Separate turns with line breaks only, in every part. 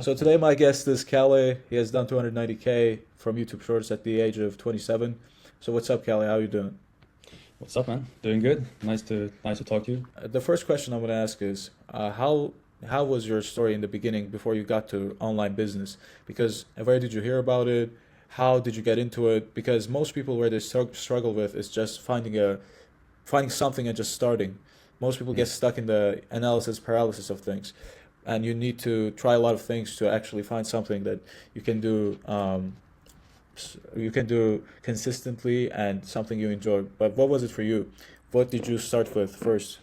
So today my guest is Calle. He has done 290K from YouTube Shorts at the age of 27. So what's up, Calle? How you doing?
What's up, man? Doing good. Nice to talk to you.
The first question I'm going to ask is how was your story in the beginning before you got to online business? Because where did you hear about it? How did you get into it? Because most people where they struggle with is just finding something and just starting. Most people
Mm.
get stuck in the analysis paralysis of things, and you need to try a lot of things to actually find something that you can do. You can do consistently and something you enjoy. But what was it for you? What did you start with first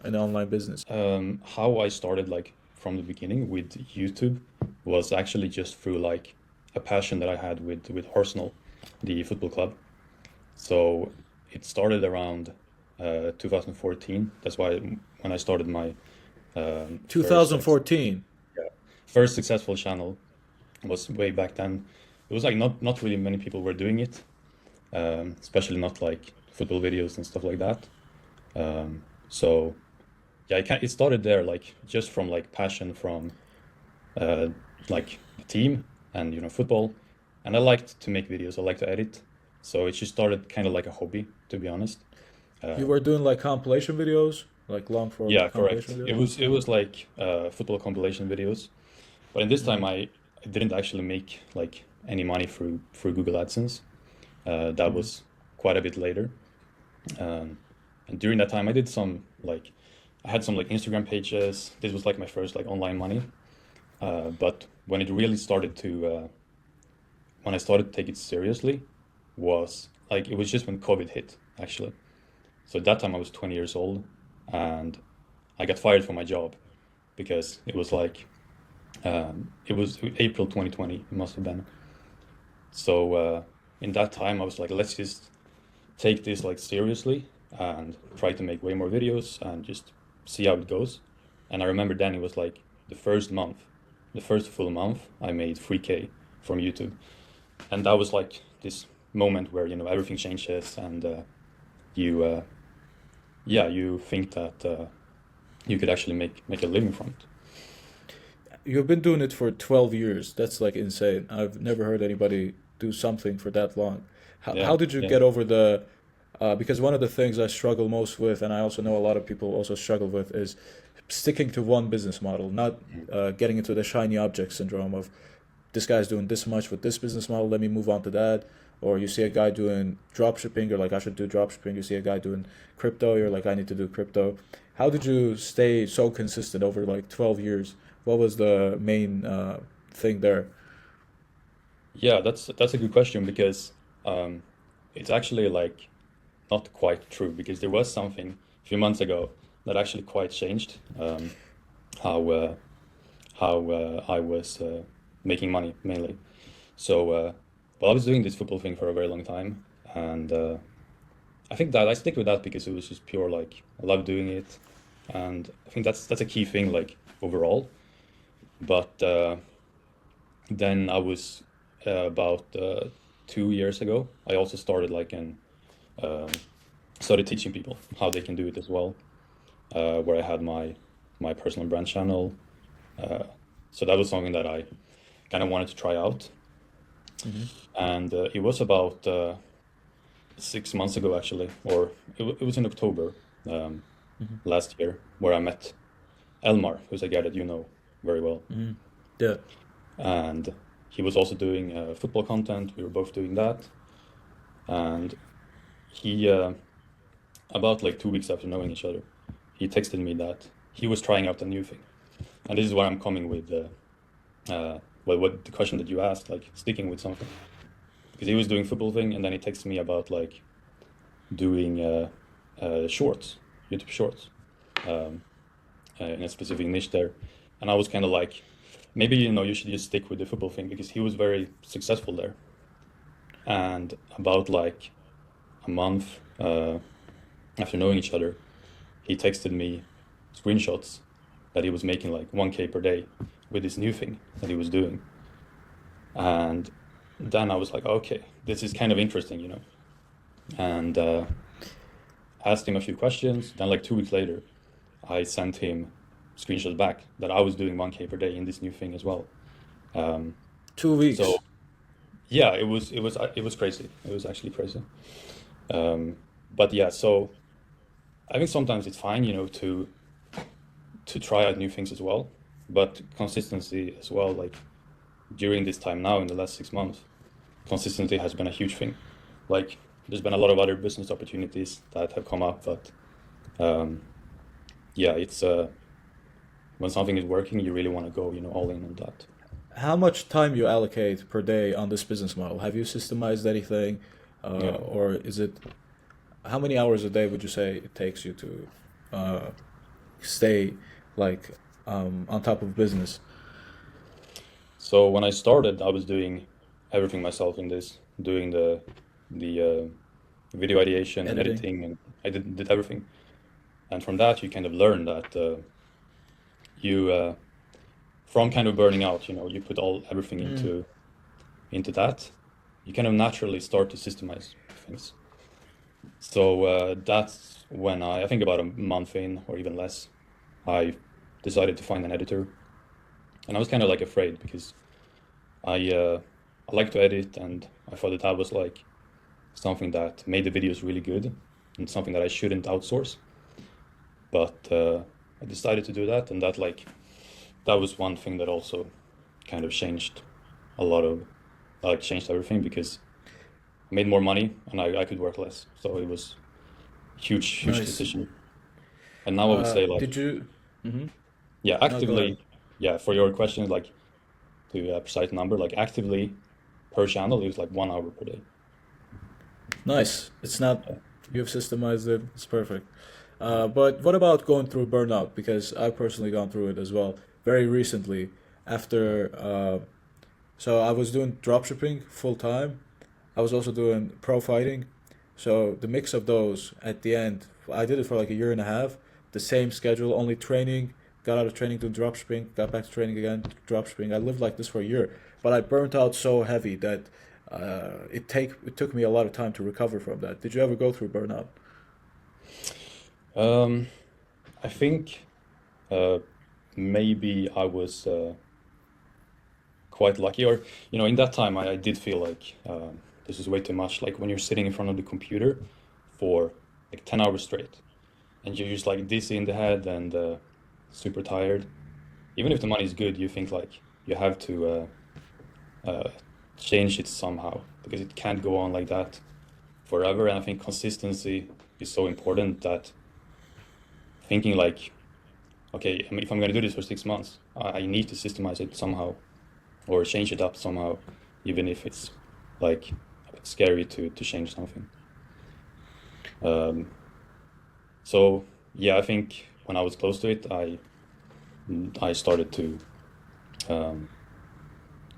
in online business?
How I started like from the beginning with YouTube was actually just through like a passion that I had with Arsenal, the football club. So it started around 2014. That's why when I started my first
$2014.
yeah, first successful channel was way back then. It was like not really many people were doing it, especially not like football videos and stuff like that. So yeah, it started there, like just from like passion from uh, like the team and football, and I liked to make videos. I like to edit, so it just started kind of like a hobby, to be honest.
You
Uh,
were doing like compilation videos, like long form
yeah,
compilation
correct.
videos.
It was like football compilation videos, but in this
Hmm.
time I didn't actually make like any money through Google AdSense. That
Hmm.
was quite a bit later. Um, and during that time, I did some like I had some like Instagram pages. This was like my first like online money. But when it really started when I started to take it seriously, was like it was just when COVID hit actually. So at that time I was 20 years old, and I got fired from my job because it was like it was April 2020. It must have been. So in that time I was like, let's just take this like seriously and try to make way more videos and just see how it goes. And I remember then it was like the first month, the first full month, I made 3K from YouTube, and that was like this moment where everything changes, and you yeah, you think that you could actually make a living from it.
You've been doing it for 12 years. That's like insane. I've never heard anybody do something for that long. How
Yeah,
did you
yeah.
get over because one of the things I struggle most with, and I also know a lot of people also struggle with, is sticking to one business model, not getting into the shiny object syndrome of this guy's doing this much with this business model, let me move on to that. Or you see a guy doing drop shipping, you're like, I should do drop shipping. You see a guy doing crypto, you're like, I need to do crypto. How did you stay so consistent over like 12 years? What was the main thing there?
Yeah, that's a good question because um, it's actually like not quite true, because there was something a few months ago that actually quite changed how I was making money mainly. So, well, I was doing this football thing for a very long time, and I think that I stick with that because it was just pure like I love doing it, and I think that's a key thing like overall. But then I was about 2 years ago. I also started like an um, started teaching people how they can do it as well. Where I had my personal brand channel. Uh, so that was something that I kind of wanted to try out,
Hmm.
and it was about 6 months ago actually, or it was in October um,
Hmm.
last year, where I met Elmar, who's a guy that you know very well,
Hmm. Yeah.
and he was also doing football content. We were both doing that, and he about like 2 weeks after knowing each other, he texted me that he was trying out a new thing, and this is where I'm coming with well, what the question that you asked, like sticking with something, because he was doing football thing, and then he texted me about like doing shorts, YouTube shorts, um, in a specific niche there, and I was kind of like, maybe you should just stick with the football thing because he was very successful there, and about like a month after knowing each other, he texted me screenshots that he was making like 1K per day with this new thing that he was doing. And then I was like, okay, this is kind of interesting. And asked him a few questions. Then, like 2 weeks later, I sent him screenshots back that I was doing 1K per day in this new thing as well. Um,
2 weeks.
so yeah, it was crazy. It was actually crazy. Um, but yeah, so I think sometimes it's fine, to try out new things as well, but consistency as well. Like during this time now, in the last 6 months, consistency has been a huge thing. Like there's been a lot of other business opportunities that have come up, but um, yeah, it's when something is working, you really want to go, all in on that.
How much time you allocate per day on this business model? Have you systemized anything,
Yeah.
or is it how many hours a day would you say it takes you to uh, stay like on top of business
So when I started, I was doing everything myself in this, doing the video ideation and
editing?
editing, and I did everything. And from that, you kind of learn that you from kind of burning out, you put all everything
Mm,
into that, you kind of naturally start to systemize things. So that's when I think about a month in or even less, I decided to find an editor, and I was kind of like afraid because I like to edit, and I thought that that was like something that made the videos really good and something that I shouldn't outsource. But I decided to do that, and that was one thing that also kind of changed a lot of like changed everything because I made more money and I could work less. So it was huge
nice.
decision. And now I would say like
Did you? Hmm.
yeah,
No, go ahead.
actively yeah, for your question like to a precise number, like actively per channel it was like 1 hour per day.
Nice. It's not.
Yeah.
You've systemized it. It's perfect. But what about going through burnout? Because I've personally gone through it as well. Very recently, after so I was doing dropshipping full time. I was also doing pro fighting. So the mix of those at the end, I did it for like a year and a half. The same schedule, only training. Got out of training to dropshipping. Got back to training again. Dropshipping. I lived like this for a year, but I burnt out so heavy that it took me a lot of time to recover from that. Did you ever go through burnout?
Um, I think uh, maybe I was quite lucky, or in that time I did feel like this is way too much. Like when you're sitting in front of the computer for like 10 hours straight, and you're just like dizzy in the head and super tired. Even if the money is good, you think like you have to uh, change it somehow because it can't go on like that forever. And I think consistency is so important that thinking like, okay, I mean, if I'm going to do this for 6 months, I need to systemize it somehow or change it up somehow, even if it's like a bit scary to change something. Um, so yeah, I think when I was close to it, I started to um,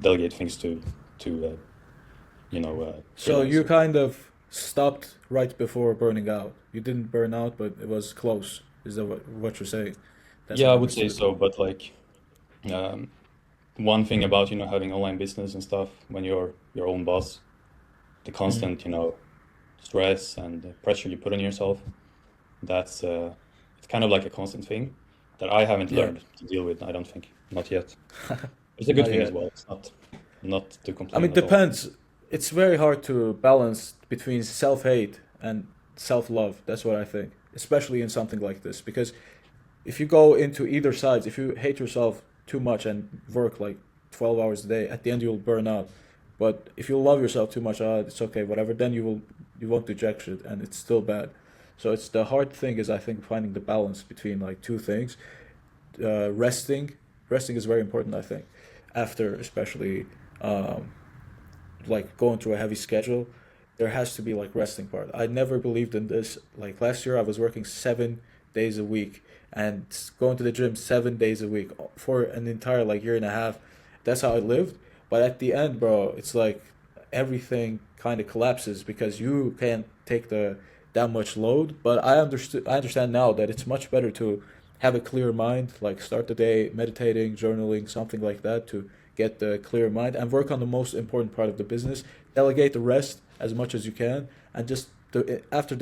delegate things to
So you
freelancer.
kind of stopped right before burning out. You didn't burn out, but it was close. Is that what you're saying? That's
Yeah,
what
I
I
would say
understood.
so, but like um, one thing about having online business and stuff when you're your own boss, the
Mm.
constant stress and the pressure you put on yourself, that's it's kind of like a constant thing that I haven't
Yeah,
learned to deal with. I don't think not yet. It's a good
not
thing as
yet.
well. It's not to
I
complain
mean,
at all.
depends. It's very hard to balance between self-hate and self-love. That's what I think, especially in something like this. Because if you go into either sides, if you hate yourself too much and work like 12 hours a day, at the end you'll burn out. But if you love yourself too much, it's okay, whatever, then you won't reject shit and it's still bad. So it's the hard thing is I think finding the balance between like two things. Resting, resting is very important. I think after especially um, like going through a heavy schedule, there has to be like resting part. I never believed in this. Like last year, I was working 7 days a week and going to the gym 7 days a week for an entire like year and a half. That's how I lived. But at the end, bro, it's like everything kind of collapses because you can't take the that much load. But I understand now that it's much better to have a clear mind, like start the day meditating, journaling, something like that to get the clear mind and work on the most important part of the business. Delegate the rest as much as you can, and just after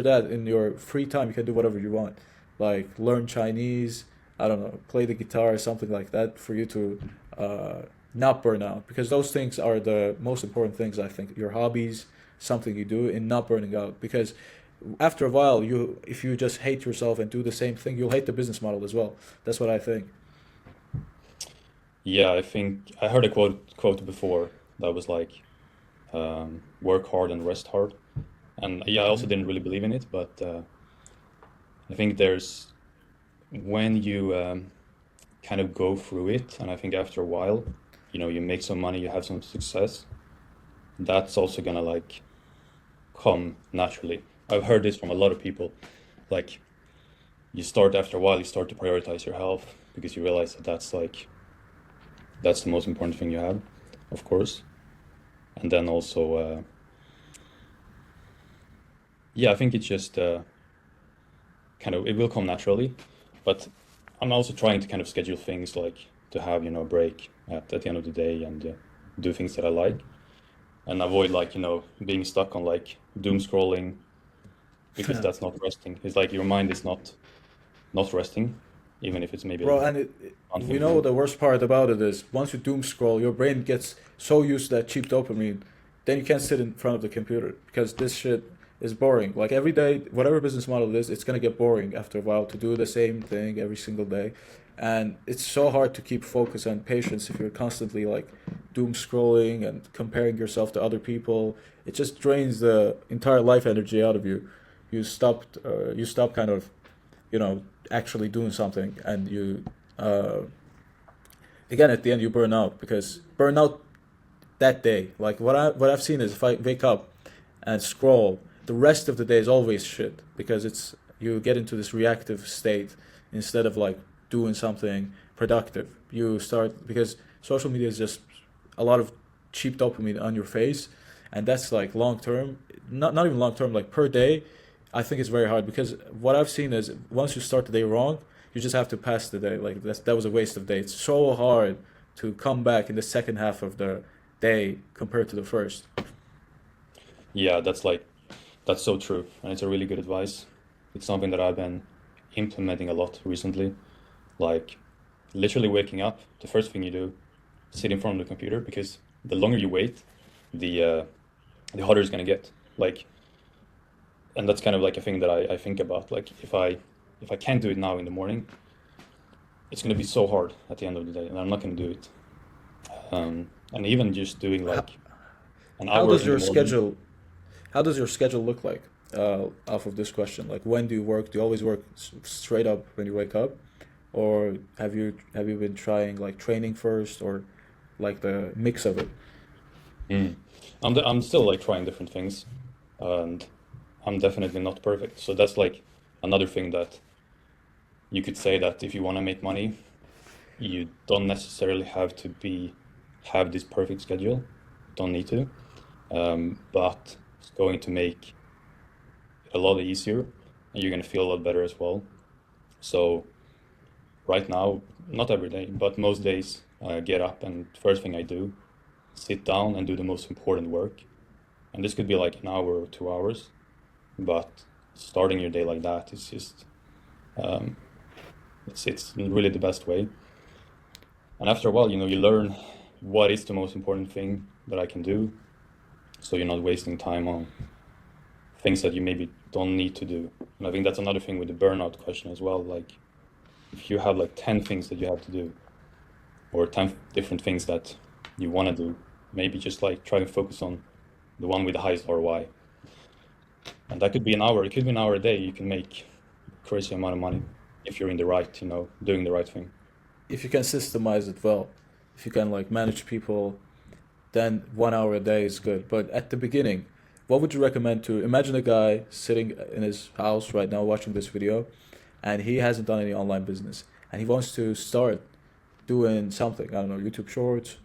that in your free time you can do whatever you want, like learn Chinese. I don't know, play the guitar or something like that for you to uh, not burn out, because those things are the most important things, I think. Your hobbies, something you do, and not burning out. Because after a while, you if you just hate yourself and do the same thing, you'll hate the business model as well. That's what I think.
Yeah, I think I heard a quote before that was like, work hard and rest hard. And yeah, I also
Hmm.
didn't really believe in it, but I think there's when you kind of go through it, and I think after a while, you make some money, you have some success, that's also gonna like come naturally. I've heard this from a lot of people. Like you start after a while, you start to prioritize your health because you realize that that's the most important thing you have, of course. And then also, yeah, I think it's just kind of it will come naturally, but I'm also trying to kind of schedule things like to have a break at the end of the day and do things that I like and avoid like being stuck on like doom scrolling because that's not resting. It's like your mind is not resting, even if it's maybe
Bro,
like
and
one
we
thing to
know
do.
the worst part about it is once you doom scroll, your brain gets so used to that cheap dopamine, then you can't sit in front of the computer because this shit is boring. Like every day, whatever business model it is, it's gonna get boring after a while to do the same thing every single day. And it's so hard to keep focus and patience if you're constantly like doom scrolling and comparing yourself to other people. It just drains the entire life energy out of you. You stop kind of actually doing something, and you uh, again at the end you burn out, because burn out that day. Like what I've seen is if I wake up and scroll, the rest of the day is always shit, because it's you get into this reactive state instead of like doing something productive. You start because social media is just a lot of cheap dopamine on your face, and that's like long term, not even long term, like per day. I think it's very hard, because what I've seen is once you start the day wrong, you just have to pass the day. Like that was a waste of day. It's so hard to come back in the second half of the day compared to the first.
Yeah, that's so true, and it's a really good advice. It's something that I've been implementing a lot recently. Like literally waking up, the first thing you do, sit in front of the computer because the longer you wait, the uh, the harder it's gonna get. Like, and that's kind of like a thing that I think about. Like, if I can't do it now in the morning, it's gonna be so hard at the end of the day, and I'm not gonna do it. And even just doing
How,
like an
how
hour
does
in the
your
morning.
schedule how does your schedule look like? Off of this question, like when do you work? Do you always work straight up when you wake up, or have you been trying like training first, or like the mix of it?
Mm. I'm still like trying different things, and I'm definitely not perfect. So that's like another thing that you could say that if you want to make money, you don't necessarily have this perfect schedule. Don't need to, but it's going to make it a lot easier, and you're gonna feel a lot better as well. So right now, not every day, but most days, I get up and first thing I do, sit down and do the most important work. And this could be like an hour or 2 hours, but starting your day like that is just um, it's really the best way. And after a while, you learn what is the most important thing that I can do, so you're not wasting time on things that you maybe don't need to do. And I think that's another thing with the burnout question as well. Like if you have like 10 things that you have to do, or 10 different things that you want to do, maybe just like try to focus on the one with the highest ROI. And that could be an hour, it could be an hour a day. You can make crazy amount of money if you're in the right, doing the right thing.
If you can systemize it well, if you can like manage people, then 1 hour a day is good. But at the beginning, what would you recommend to imagine a guy sitting in his house right now watching this video, and he hasn't done any online business, and he wants to start doing something, I don't know, YouTube Shorts,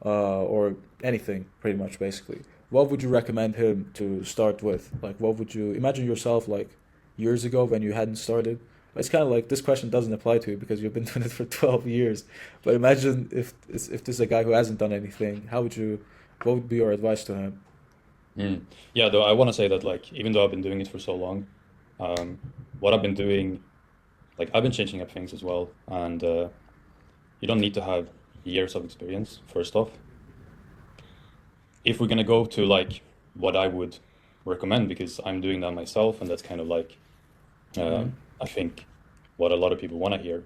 or anything, pretty much, basically. What would you recommend him to start with? Like, what would you imagine yourself like years ago when you hadn't started? It's kind of like this question doesn't apply to you because you've been doing it for 12 years. But imagine if this is a guy who hasn't done anything, what would be your advice to him?
Mm. Yeah, though I want to say that like even though I've been doing it for so long, um, what I've been doing, like I've been changing up things as well, and you don't need to have years of experience, first off. If we're gonna go to like what I would recommend, because I'm doing that myself, and that's kind of like uh,
Mm-hmm.
I think what a lot of people want to hear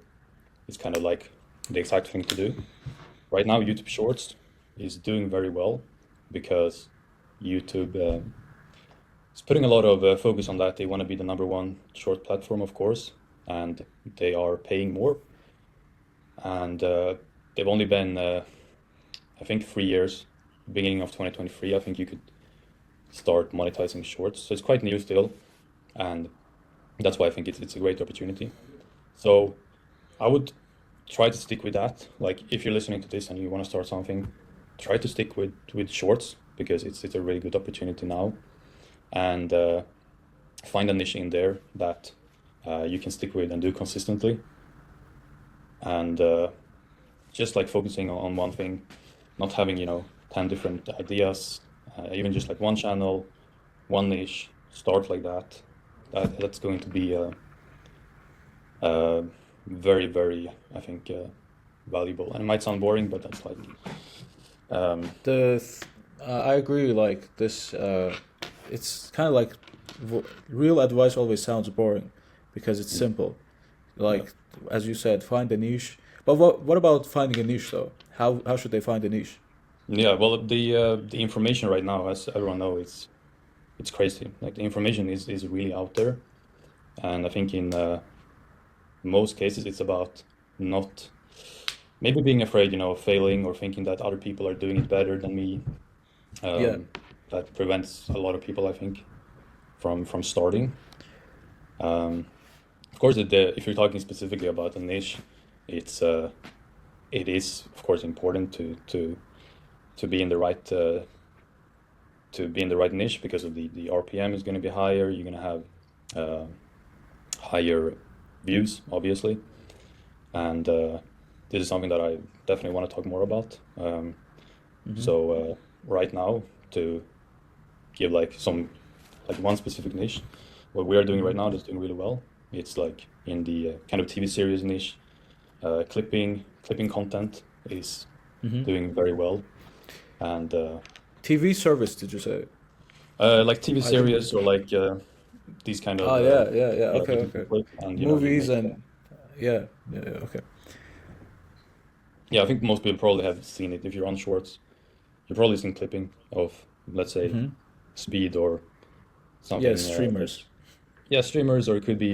is kind of like the exact thing to do. Right now, YouTube Shorts is doing very well because YouTube is putting a lot of focus on that. They want to be the number one short platform, of course, and they are paying more. And they've only been, I think, 3 years. Beginning of 2023, I think you could start monetizing shorts. So it's quite new still, and that's why I think it's a great opportunity. So I would try to stick with that. Like if you're listening to this and you want to start something, try to stick with shorts because it's a really good opportunity now, and find a niche in there that you can stick with and do consistently, and just like focusing on one thing, not having 10 different ideas, even just like one channel, one niche, start like that. That's going to be uh, very, very, I think, valuable. And it might sound boring, but that's like, um,
I agree. Like this, it's kind of like real advice always sounds boring because it's simple.
yeah,
Like as you said, find a niche. But what about finding a niche though? How should they find a niche?
yeah. Well, the information right now, as everyone knows, it's crazy. Like the information is really out there, and I think in most cases it's about not maybe being afraid, of failing or thinking that other people are doing it better than me.
Yeah.
Um, that prevents a lot of people, I think, from starting. Um, of course, if you're talking specifically about a niche, it's it is of course important to be in the right niche because of the RPM is going to be higher. You're going to have uh, higher views, obviously, and this is something that I definitely want to talk more about.
Mm-hmm.
So right now, to give like one specific niche, what we are doing right
Mm-hmm.
now that's doing really well. It's like in the kind of TV series niche, clipping content is
Mm-hmm.
doing very well, and
TV service, did you say?
like TV
I didn't.
series or like these kind
Oh
of
yeah, yeah, yeah. Okay,
that you can
okay.
click and you
Movies
make.
and yeah, yeah, yeah. Okay.
Yeah, I think most people probably have seen it. If you're on Shorts, you've probably seen clipping of, let's say,
Mm-hmm.
speed or
Yeah,
something.
streamers.
Yeah, streamers, or it could be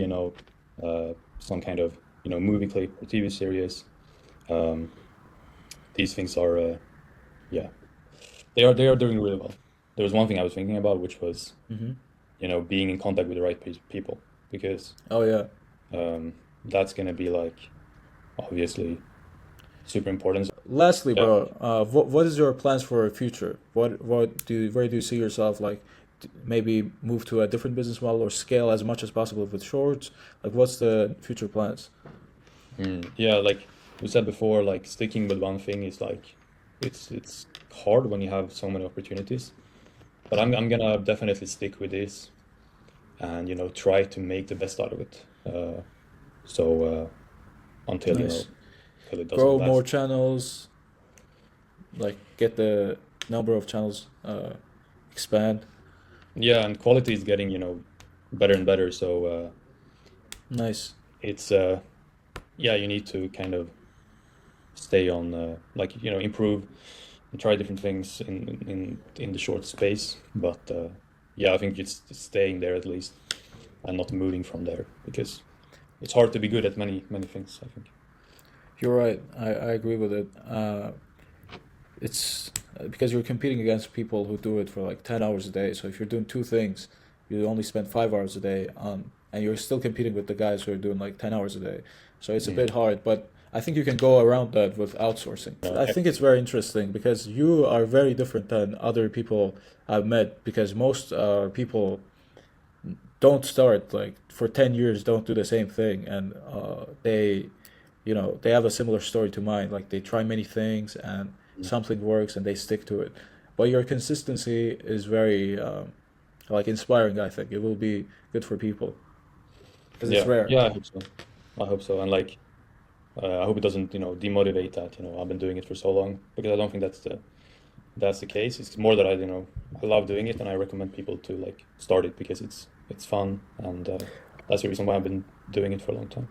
some kind of movie clip or TV series. Um, these things are yeah, they are doing really well. There was one thing I was thinking about, which was
Mm-hmm.
being in contact with the right people, because
Oh yeah.
um, that's gonna be like obviously super important.
Lastly,
Yeah.
bro, what is your plans for the future? Where do you see yourself like maybe move to a different business model or scale as much as possible with shorts? Like what's the future plans?
Yeah, like we said before, like sticking with one thing is like it's hard when you have so many opportunities. But I'm gonna definitely stick with this and try to make the best out of it. So until
Nice.
till it doesn't
Grow more
last.
channels, like get the number of channels expand.
Yeah, and quality is getting better and better. So
Nice.
it's yeah, you need to kind of stay on like improve and try different things in the short space. But yeah, I think it's staying there at least and not moving from there because it's hard to be good at many things, I think.
You're right. I agree with it. It's because you're competing against people who do it for like 10 hours a day. So if you're doing two things, you only spend 5 hours a day on, and you're still competing with the guys who are doing like 10 hours a day. So it's a
Mm.
bit hard, but I think you can go around that with outsourcing. I
Yeah,
think it's very interesting because you are very different than other people I've met because most people don't start like for 10 years, don't do the same thing. And they have a similar story to mine. Like they try many things and something works and they stick to it. But your consistency is very like inspiring. I think it will be good for people because it's
yeah,
rare.
yeah. I hope so. I hope so. And like I hope it doesn't, demotivate that, I've been doing it for so long, because I don't think that's the case. It's more that I love doing it, and I recommend people to like start it because it's fun, and that's the reason why I've been doing it for a long time.